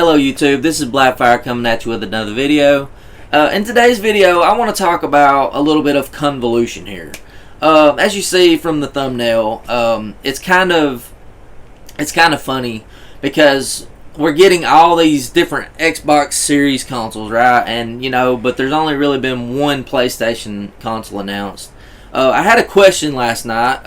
Hello YouTube, this is Blackfire coming at you with another video. In today's video, I want to talk about a little bit of convolution here. As you see from the thumbnail, it's kind of funny because we're getting all these different Xbox Series consoles, right? And but there's only really been one PlayStation console announced. I had a question last night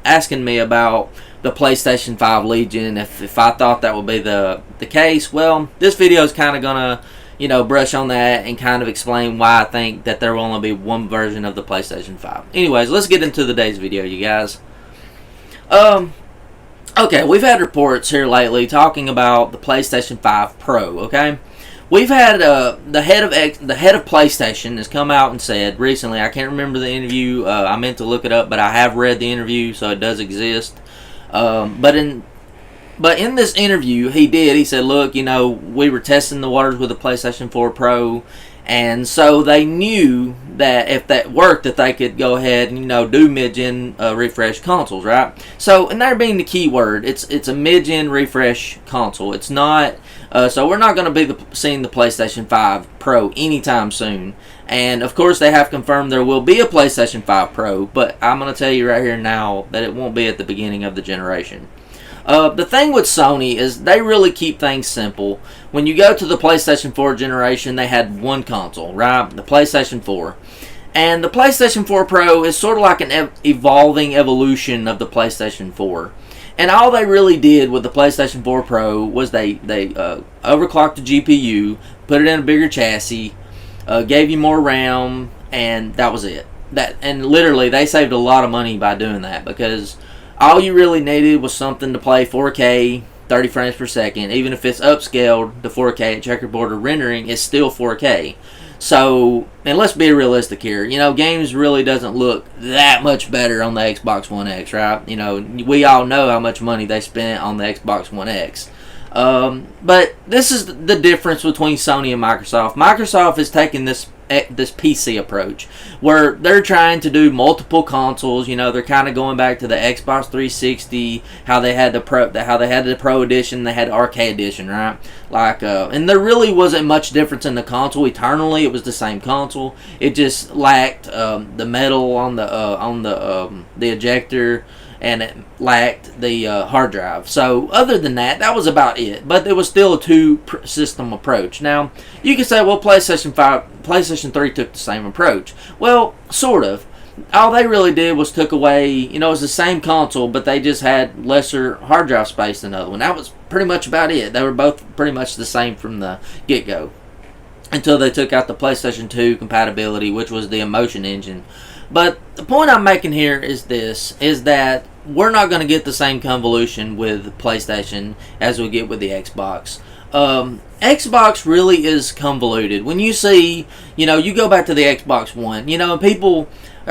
asking me about the PlayStation 5 Legion, if I thought that would be the case. Well, this video is kind of gonna brush on that and kind of explain why I think that there will only be one version of the PlayStation 5. Anyways, let's get into today's video, you guys. Okay, we've had reports here lately talking about the PlayStation 5 Pro. Okay, we've had the head of PlayStation has come out and said recently. I can't remember the interview. I meant to look it up, but I have read the interview, so it does exist. But in this interview, he said, look, we were testing the waters with the PlayStation 4 Pro, and so they knew that if that worked, that they could go ahead and do mid-gen refresh consoles, right? So, and that being the key word, it's a mid-gen refresh console. It's not. So we're not going to be seeing the PlayStation 5 Pro anytime soon. And of course they have confirmed there will be a PlayStation 5 Pro, but I'm going to tell you right here now that it won't be at the beginning of the generation. The thing with Sony is they really keep things simple. When you go to the PlayStation 4 generation, they had one console, right? The PlayStation 4. And the PlayStation 4 Pro is sort of like an evolving evolution of the PlayStation 4. And all they really did with the PlayStation 4 Pro was they overclocked the GPU, put it in a bigger chassis, gave you more RAM, and that was it. And literally, they saved a lot of money by doing that, because all you really needed was something to play 4K, 30 frames per second. Even if it's upscaled to 4K at checkerboard or rendering, it's still 4K. So, and let's be realistic here. Games really doesn't look that much better on the Xbox One X, right? We all know how much money they spent on the Xbox One X. But this is the difference between Sony and Microsoft. Microsoft is taking this PC approach, where they're trying to do multiple consoles. They're kind of going back to the Xbox 360, how they had the Pro Edition, they had the Arcade Edition, right? And there really wasn't much difference in the console. Eternally, it was the same console. It just lacked the metal on the ejector, and it lacked the hard drive. So other than that, that was about it. But it was still a two-system approach. Now, you can say, well, PlayStation 3 took the same approach. Well, sort of. All they really did was took away, it was the same console, but they just had lesser hard drive space than the other one. That was pretty much about it. They were both pretty much the same from the get-go, until they took out the PlayStation 2 compatibility, which was the Emotion engine. But the point I'm making here is that we're not going to get the same convolution with PlayStation as we get with the Xbox. Xbox really is convoluted. When you see, you go back to the Xbox One, and people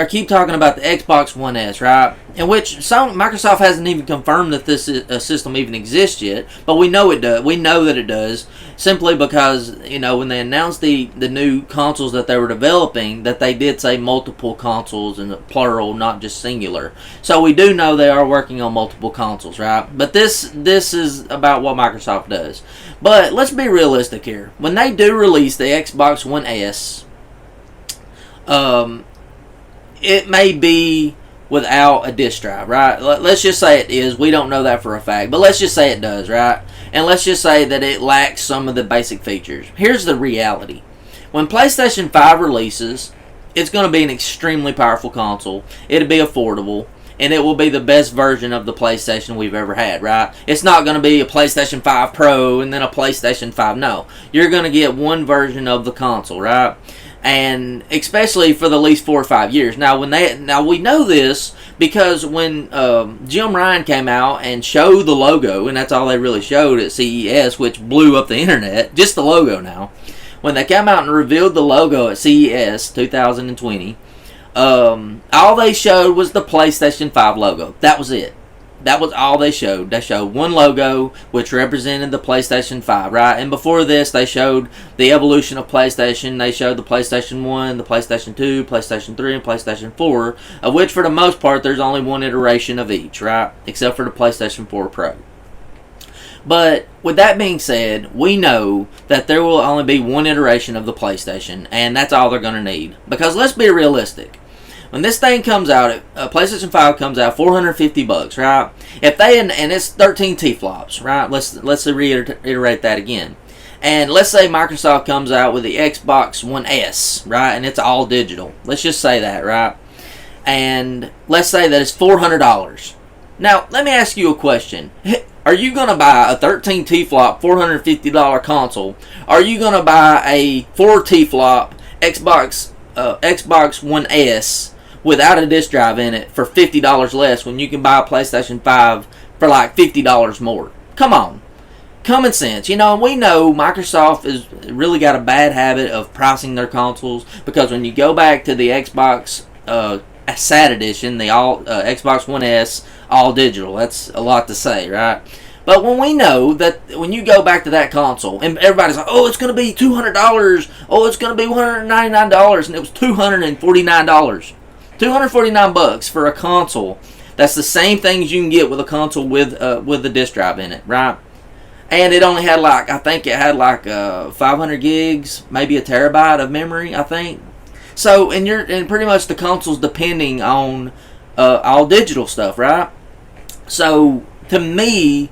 keep talking about the Xbox One S, right? In which Microsoft hasn't even confirmed that this system even exists yet, but we know it does. We know that it does, simply because when they announced the new consoles that they were developing, that they did say multiple consoles in the plural, not just singular. So we do know they are working on multiple consoles, right? But this is about what Microsoft does. But let's be realistic here. When they do release the Xbox One S, it may be without a disk drive, right? Let's just say it is. We don't know that for a fact, but let's just say it does, right? And let's just say that it lacks some of the basic features. Here's the reality. When PlayStation 5 releases, it's going to be an extremely powerful console. It'll be affordable, and it will be the best version of the PlayStation we've ever had, right? It's not going to be a PlayStation 5 Pro and then a PlayStation 5. No. You're going to get one version of the console, right? And especially for the least 4 or 5 years. Now, we know this because when Jim Ryan came out and showed the logo, and that's all they really showed at CES, which blew up the internet, just the logo now. When they came out and revealed the logo at CES 2020, all they showed was the PlayStation 5 logo. That was it. That was all they showed. They showed one logo, which represented the PlayStation 5, right? And before this, they showed the evolution of PlayStation. They showed the PlayStation 1, the PlayStation 2, PlayStation 3, and PlayStation 4, of which, for the most part, there's only one iteration of each, right? Except for the PlayStation 4 Pro. But with that being said, we know that there will only be one iteration of the PlayStation, and that's all they're going to need. Because let's be realistic. When this thing comes out, PlayStation 5 comes out, $450, right? If they and it's 13 T-flops, right? Let's reiterate that again. And let's say Microsoft comes out with the Xbox One S, right? And it's all digital. Let's just say that, right? And let's say that it's $400. Now, let me ask you a question. Are you going to buy a 13 T-flop $450 console? Are you going to buy a 4 T-flop Xbox One S without a disc drive in it for $50 less when you can buy a PlayStation 5 for like $50 more? Come on. Common sense. You know, we know Microsoft has really got a bad habit of pricing their consoles, because when you go back to the Xbox SAT edition, the Xbox One S all digital, that's a lot to say, right? But when we know that when you go back to that console, and everybody's like, oh, it's going to be $200, oh, it's going to be $199, and it was $249. $249 for a console. That's the same thing as you can get with a console with the disc drive in it, right? And it only had like, I think it had like 500 gigs, maybe a terabyte of memory, I think. So, and pretty much the console's depending on all digital stuff, right? So, to me,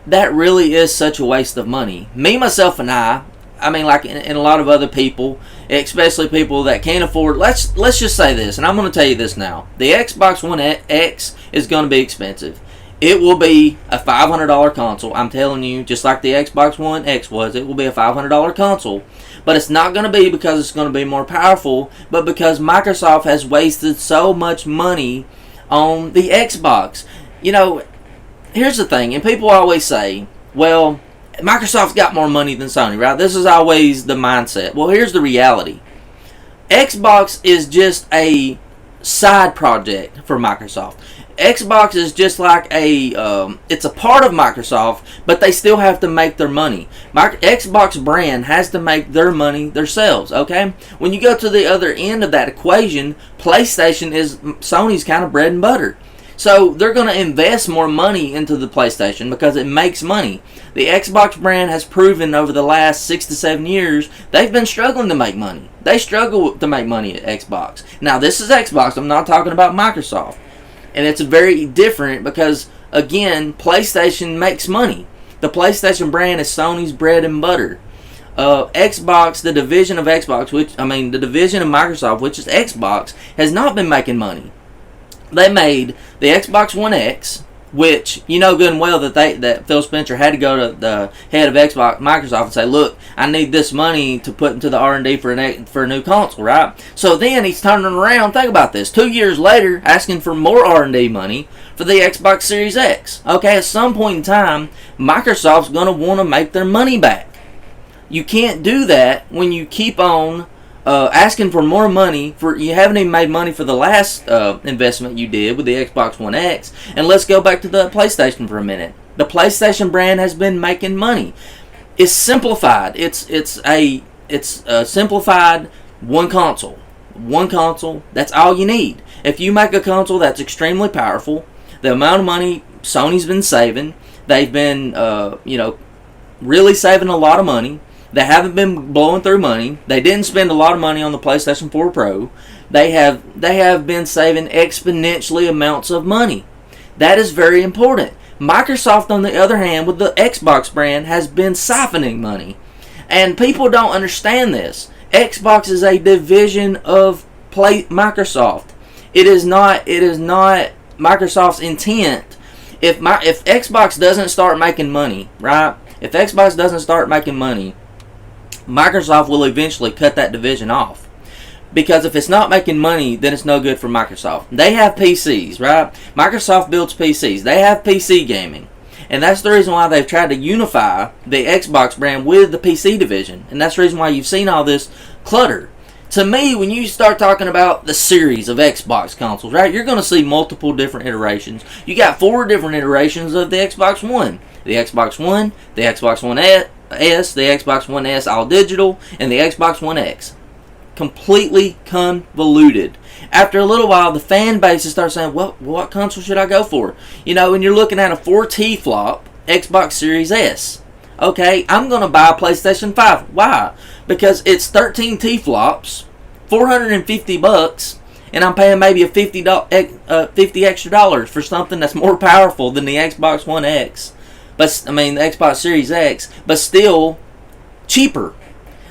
that really is such a waste of money. Me, myself, and I mean, like, and a lot of other people, especially people that can't afford, let's just say this, and I'm going to tell you this now. The Xbox One X is going to be expensive. It will be a $500 console. I'm telling you, just like the Xbox One X was, it will be a $500 console. But it's not going to be because it's going to be more powerful, but because Microsoft has wasted so much money on the Xbox. You know, here's the thing, and people always say, well, Microsoft's got more money than Sony, right? This is always the mindset. Well, here's the reality. Xbox is just a side project for Microsoft. Xbox is just like it's a part of Microsoft, but they still have to make their money. Xbox brand has to make their money themselves, okay? When you go to the other end of that equation, PlayStation is Sony's kind of bread and butter. So they're going to invest more money into the PlayStation because it makes money. The Xbox brand has proven over the last 6 to 7 years they've been struggling to make money. They struggle to make money at Xbox. Now, this is Xbox. I'm not talking about Microsoft. And it's very different because, again, PlayStation makes money. The PlayStation brand is Sony's bread and butter. Xbox, the division of Xbox, the division of Microsoft, which is Xbox, has not been making money. They made the Xbox One X, which you know good and well that Phil Spencer had to go to the head of Microsoft and say, look, I need this money to put into the R&D for a new console, right? So then he's turning around, think about this, 2 years later, asking for more R&D money for the Xbox Series X. Okay, at some point in time, Microsoft's going to want to make their money back. You can't do that when you keep on asking for more money. You haven't even made money for the last investment you did with the Xbox One X. And let's go back to the PlayStation for a minute. The PlayStation brand has been making money. It's simplified. It's a simplified one console. One console. That's all you need. If you make a console that's extremely powerful, the amount of money Sony's been saving, they've been really saving a lot of money. They haven't been blowing through money. They didn't spend a lot of money on the PlayStation 4 Pro. They have been saving exponentially amounts of money. That is very important. Microsoft, on the other hand, with the Xbox brand, has been siphoning money. And people don't understand this. Xbox is a division of Microsoft. It is not Microsoft's intent. If Xbox doesn't start making money, right? If Xbox doesn't start making money, Microsoft will eventually cut that division off. Because if it's not making money, then it's no good for Microsoft. They have PCs, right? Microsoft builds PCs. They have PC gaming. And that's the reason why they've tried to unify the Xbox brand with the PC division. And that's the reason why you've seen all this clutter. To me, when you start talking about the series of Xbox consoles, right, you're going to see multiple different iterations. You got 4 different iterations of the Xbox One. The Xbox One, the Xbox One S, the Xbox One S all digital, and the Xbox One X. Completely convoluted. After a little while, the fan bases start saying, well, what console should I go for? You know, and you're looking at a 4 T-flop Xbox Series S. Okay, I'm going to buy a PlayStation 5. Why? Because it's 13 T-flops, $450, and I'm paying maybe a $50 extra for something that's more powerful than the Xbox One X. But I mean the Xbox Series X, but still cheaper.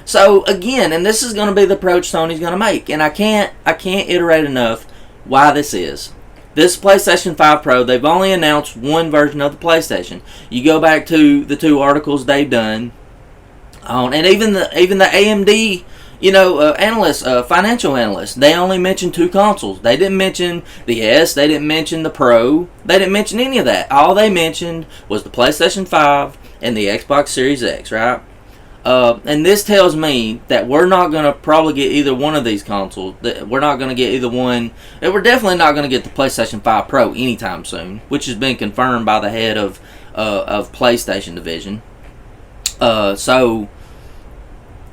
So again, and this is going to be the approach Sony's going to make, and I can't iterate enough why this is. This PlayStation 5 Pro, they've only announced one version of the PlayStation. You go back to the 2 articles they've done, and even the AMD, analysts, financial analysts, they only mentioned 2 consoles. They didn't mention the S, they didn't mention the Pro, they didn't mention any of that. All they mentioned was the PlayStation 5 and the Xbox Series X, right? And this tells me that we're not going to probably get either one of these consoles. We're not going to get either one. And we're definitely not going to get the PlayStation 5 Pro anytime soon, which has been confirmed by the head of PlayStation division. So,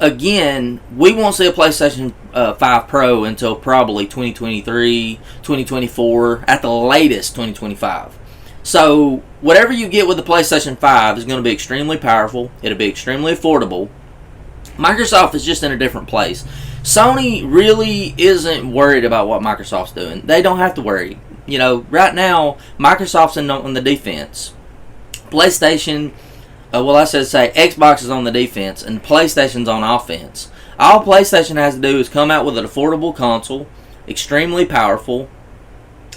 again, we won't see a PlayStation 5 Pro until probably 2023, 2024, at the latest 2025. So, whatever you get with the PlayStation 5 is going to be extremely powerful. It'll be extremely affordable. Microsoft is just in a different place. Sony really isn't worried about what Microsoft's doing. They don't have to worry. Right now, Microsoft's on the defense. PlayStation, Xbox is on the defense, and PlayStation's on offense. All PlayStation has to do is come out with an affordable console, extremely powerful,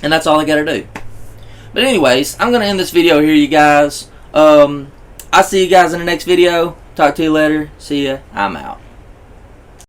and that's all they got to do. But anyways, I'm going to end this video here, you guys. I'll see you guys in the next video. Talk to you later. See ya. I'm out.